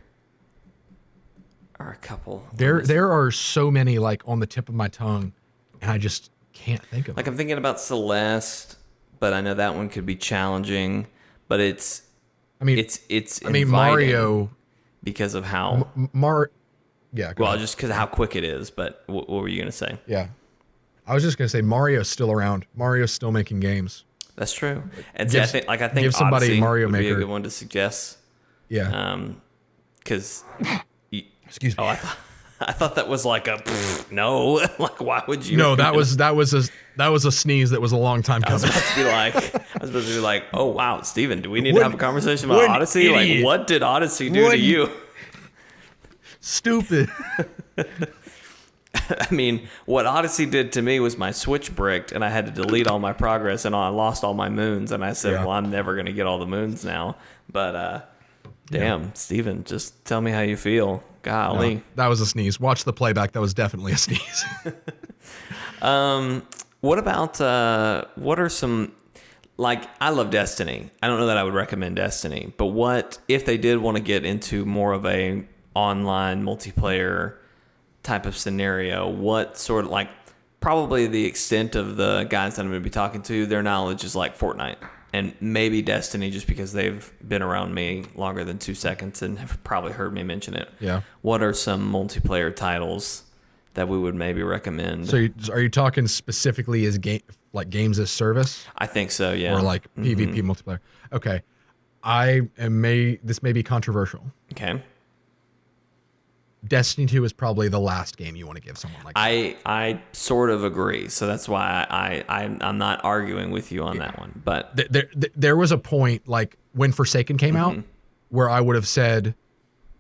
are a couple. There are so many like on the tip of my tongue, and I just can't think of them. I'm thinking about Celeste, but I know that one could be challenging. But it's Mario, because of how just because of how quick it is. But what were you gonna say? Yeah, I was just gonna say Mario's still around. Mario's still making games. That's true. And I think give somebody Odyssey Mario would Maker. be a good one to suggest. Yeah. Because excuse me. Oh, I thought that was like a no. Like, why would you? No, that was a sneeze that was a long time coming. I was about to be like, oh wow, Steven, do we need to have a conversation about Odyssey? Idiot. Like, what did Odyssey do to you? Stupid. I mean, what Odyssey did to me was my Switch bricked, and I had to delete all my progress, and I lost all my moons. And I said, well, I'm never going to get all the moons now. But damn, Steven, just tell me how you feel. Golly. No, that was a sneeze. Watch the playback. That was definitely a sneeze. What about, what are some, like, I love Destiny. I don't know that I would recommend Destiny, but what, if they did want to get into more of a online multiplayer type of scenario, what sort of, like, probably the extent of the guys that I'm going to be talking to, their knowledge is like Fortnite and maybe Destiny, just because they've been around me longer than 2 seconds and have probably heard me mention it. Yeah. What are some multiplayer titles that we would maybe recommend? So are you talking specifically as games as service? I think so, yeah. Or like PvP multiplayer? Okay. This may be controversial. Okay. Destiny 2 is probably the last game you want to give someone like that. I sort of agree, so that's why I'm not arguing with you on that one. But there was a point, like when Forsaken came out, where I would have said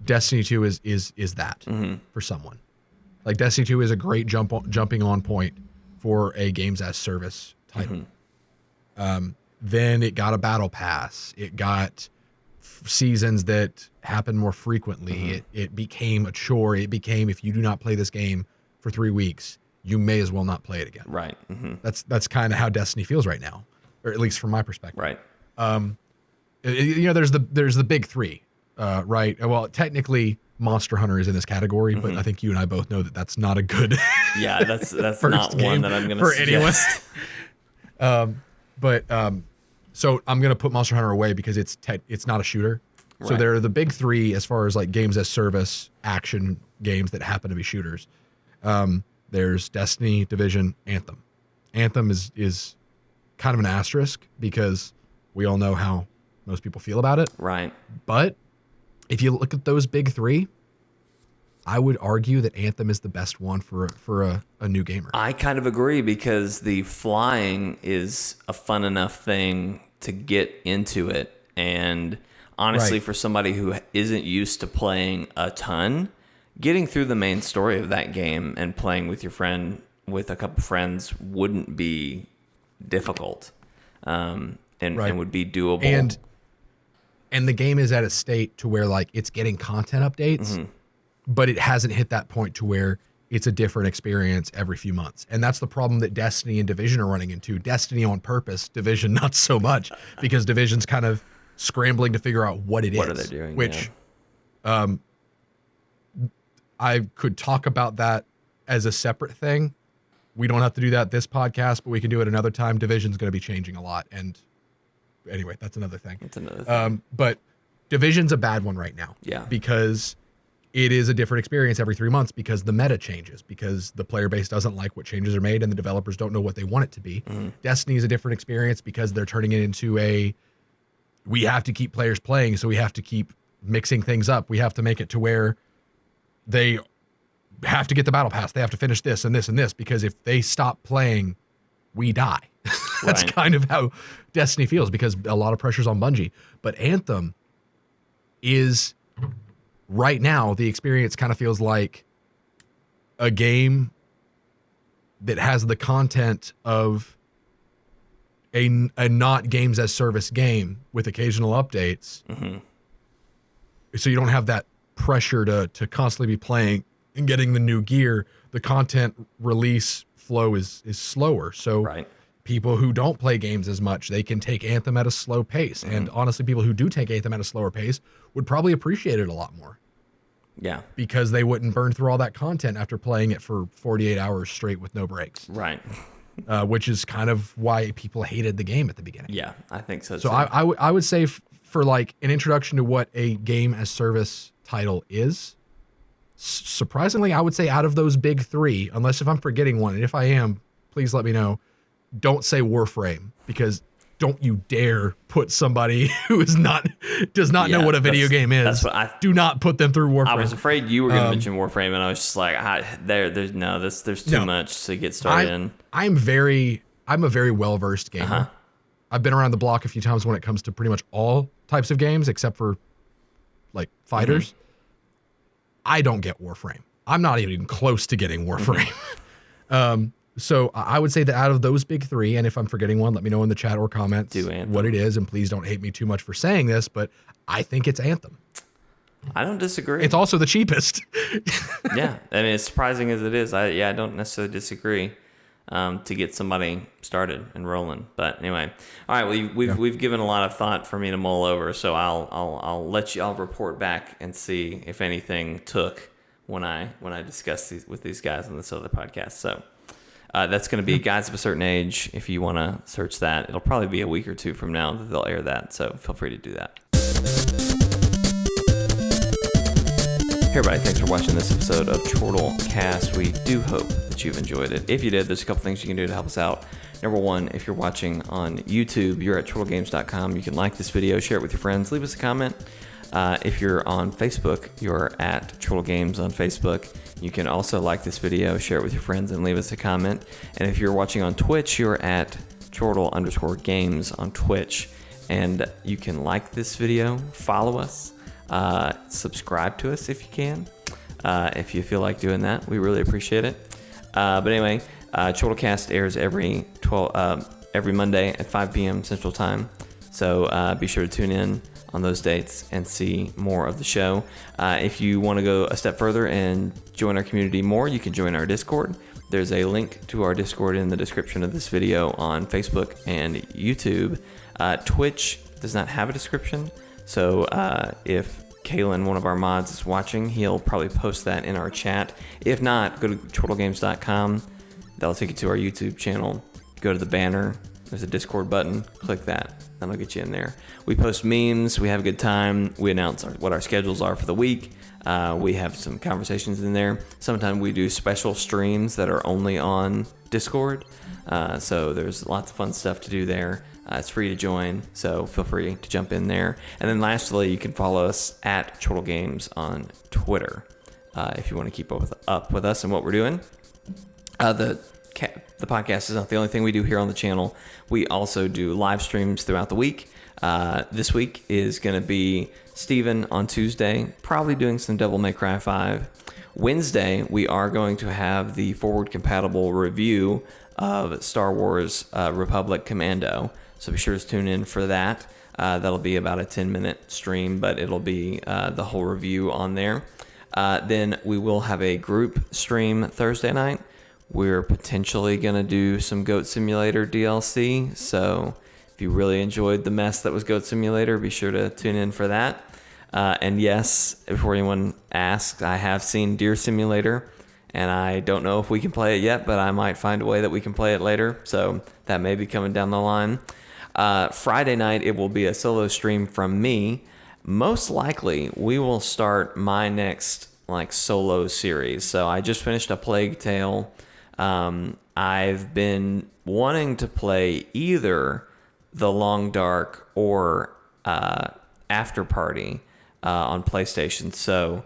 Destiny 2 is that for someone. Like Destiny 2 is a great jumping on point for a games as service title. Then it got a battle pass. It got seasons that happen more frequently. It became a chore. It became, if you do not play this game for 3 weeks, you may as well not play it again. Right. That's kind of how Destiny feels right now, or at least from my perspective. Right. There's the big three, right? Well, technically Monster Hunter is in this category, but I think you and I both know that that's not a good Yeah, that's first not game one that I'm going to for suggest. anyone. So I'm gonna put Monster Hunter away because it's not a shooter. So Right. they're the big three as far as like games as service action games that happen to be shooters. There's Destiny, Division, Anthem. Anthem is kind of an asterisk because we all know how most people feel about it. Right. But if you look at those big three, I would argue that Anthem is the best one for a new gamer. I kind of agree because the flying is a fun enough thing to get into it. And honestly, Right. for somebody who isn't used to playing a ton, getting through the main story of that game and playing with your friend, with a couple friends, wouldn't be difficult, and would be doable. And the game is at a state to where like it's getting content updates, but it hasn't hit that point to where it's a different experience every few months. And that's the problem that Destiny and Division are running into. Destiny on purpose, Division not so much, because Division's kind of scrambling to figure out what it is. What are they doing? Which I could talk about that as a separate thing. We don't have to do that this podcast, but we can do it another time. Division's going to be changing a lot. And anyway, that's another thing. That's another thing. But Division's a bad one right now. Yeah. Because it is a different experience every 3 months because the meta changes, because the player base doesn't like what changes are made and the developers don't know what they want it to be. Destiny is a different experience because they're turning it into we have to keep players playing, so we have to keep mixing things up. We have to make it to where they have to get the battle pass. They have to finish this and this and this, because if they stop playing, we die. That's Right. kind of how Destiny feels, because a lot of pressure's on Bungie. But Anthem is, right now, the experience kind of feels like a game that has the content of a not games as service game with occasional updates. So you don't have that pressure to constantly be playing and getting the new gear. The content release flow is slower. So Right. people who don't play games as much, they can take Anthem at a slow pace. And honestly, people who do take Anthem at a slower pace would probably appreciate it a lot more, Yeah. because they wouldn't burn through all that content after playing it for 48 hours straight with no breaks, Right. which is kind of why people hated the game at the beginning. Yeah, I think so. So too. I would say for like an introduction to what a game as service title is, surprisingly, I would say out of those big three, unless if I'm forgetting one, and if I am, please let me know. Don't say Warframe, because don't you dare put somebody who does not know what a video game is. That's what do not put them through Warframe. I was afraid you were going to mention Warframe, and I was just like, there's too much to get started in. I'm a very well-versed gamer. I've been around the block a few times when it comes to pretty much all types of games, except for like fighters. I don't get Warframe. I'm not even close to getting Warframe. So I would say that out of those big three, and if I'm forgetting one, let me know in the chat or comments what it is, and please don't hate me too much for saying this, but I think it's Anthem. I don't disagree. It's also the cheapest. Yeah, I mean, as surprising as it is, I don't necessarily disagree to get somebody started and rolling. But anyway, all right, we've given a lot of thought for me to mull over, so I'll report back and see if anything took when I discuss these with these guys on this other podcast. So. That's going to be Guys of a Certain Age. If you want to search that, it'll probably be a week or two from now that they'll air that. So feel free to do that. Hey everybody, thanks for watching this episode of Chortle Cast. We do hope that you've enjoyed it. If you did, there's a couple things you can do to help us out. Number one, if you're watching on YouTube, you're at chortlegames.com. You can like this video, share it with your friends, leave us a comment. If you're on Facebook, you're at Chortle Games on Facebook. You can also like this video, share it with your friends, and leave us a comment. And if you're watching on Twitch, you're at Chortle_Games on Twitch. And you can like this video, follow us, subscribe to us if you can. if you feel like doing that. We really appreciate it. But anyway, Chortlecast airs every Monday at 5 p.m. Central Time. So be sure to tune in on those dates and see more of the show. If you want to go a step further and join our community more, you can join our Discord. There's a link to our Discord in the description of this video on Facebook and YouTube. Twitch does not have a description, so if Kalen, one of our mods, is watching, he'll probably post that in our chat. If not, go to chortlegames.com. That'll take you to our YouTube channel. Go to the banner. There's a Discord button. Click that. That'll get you in there. We post memes. We have a good time. We announce what our schedules are for the week. We have some conversations in there. Sometimes we do special streams that are only on Discord. So there's lots of fun stuff to do there. It's free to join, so feel free to jump in there. And then lastly, you can follow us at Chortle Games on Twitter if you want to keep up with us and what we're doing. The podcast is not the only thing we do here on the channel. We also do live streams throughout the week. This week is going to be Steven on Tuesday, probably doing some Devil May Cry 5. Wednesday, we are going to have the forward-compatible review of Star Wars Republic Commando. So be sure to tune in for that. That'll be about a 10-minute stream, but it'll be the whole review on there. Then we will have a group stream Thursday night. We're potentially going to do some Goat Simulator DLC. So if you really enjoyed the mess that was Goat Simulator, be sure to tune in for that. And yes, before anyone asks, I have seen Deer Simulator. And I don't know if we can play it yet, but I might find a way that we can play it later. So that may be coming down the line. Friday night, it will be a solo stream from me. Most likely, we will start my next solo series. So I just finished A Plague Tale. I've been wanting to play either The Long Dark or After Party on PlayStation. So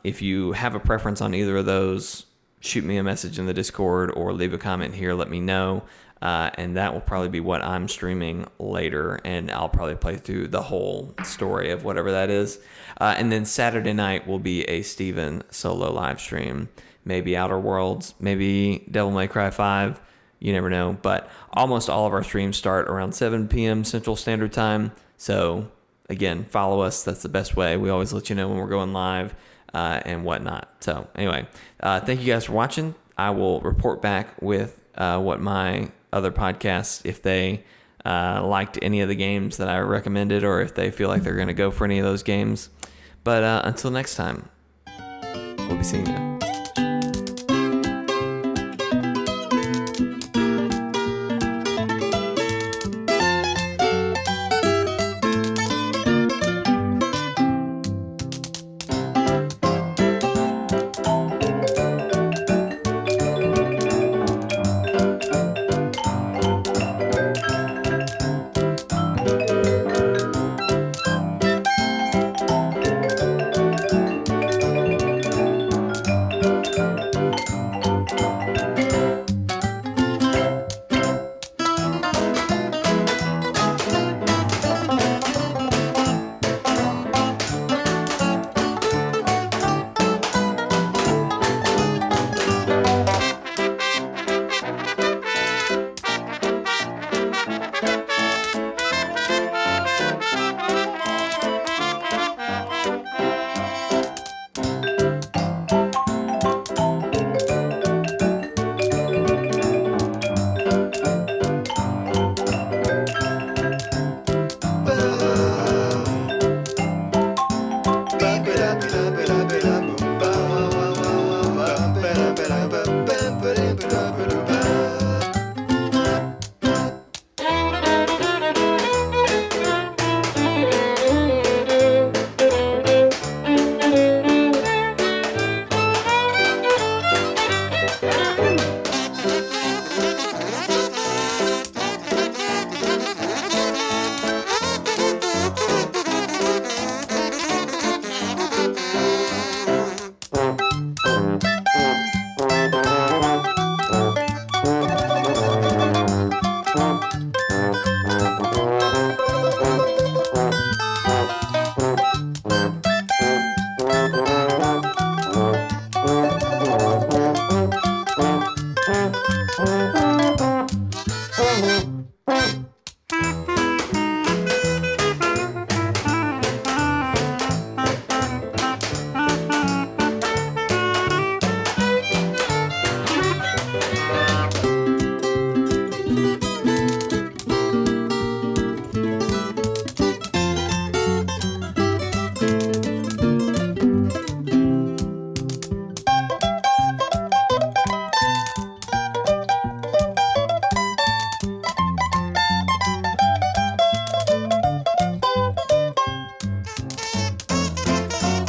if you have a preference on either of those, shoot me a message in the Discord or leave a comment here. Let me know. And that will probably be what I'm streaming later. And I'll probably play through the whole story of whatever that is. And then Saturday night will be a Steven solo live stream. Maybe Outer Worlds, maybe Devil May Cry 5. You never know. But almost all of our streams start around 7 p.m. Central Standard Time. So again, follow us. That's the best way. We always let you know when we're going live and whatnot. So anyway, thank you guys for watching. I will report back with what my other podcasts, if they liked any of the games that I recommended or if they feel like they're going to go for any of those games. But until next time, we'll be seeing you.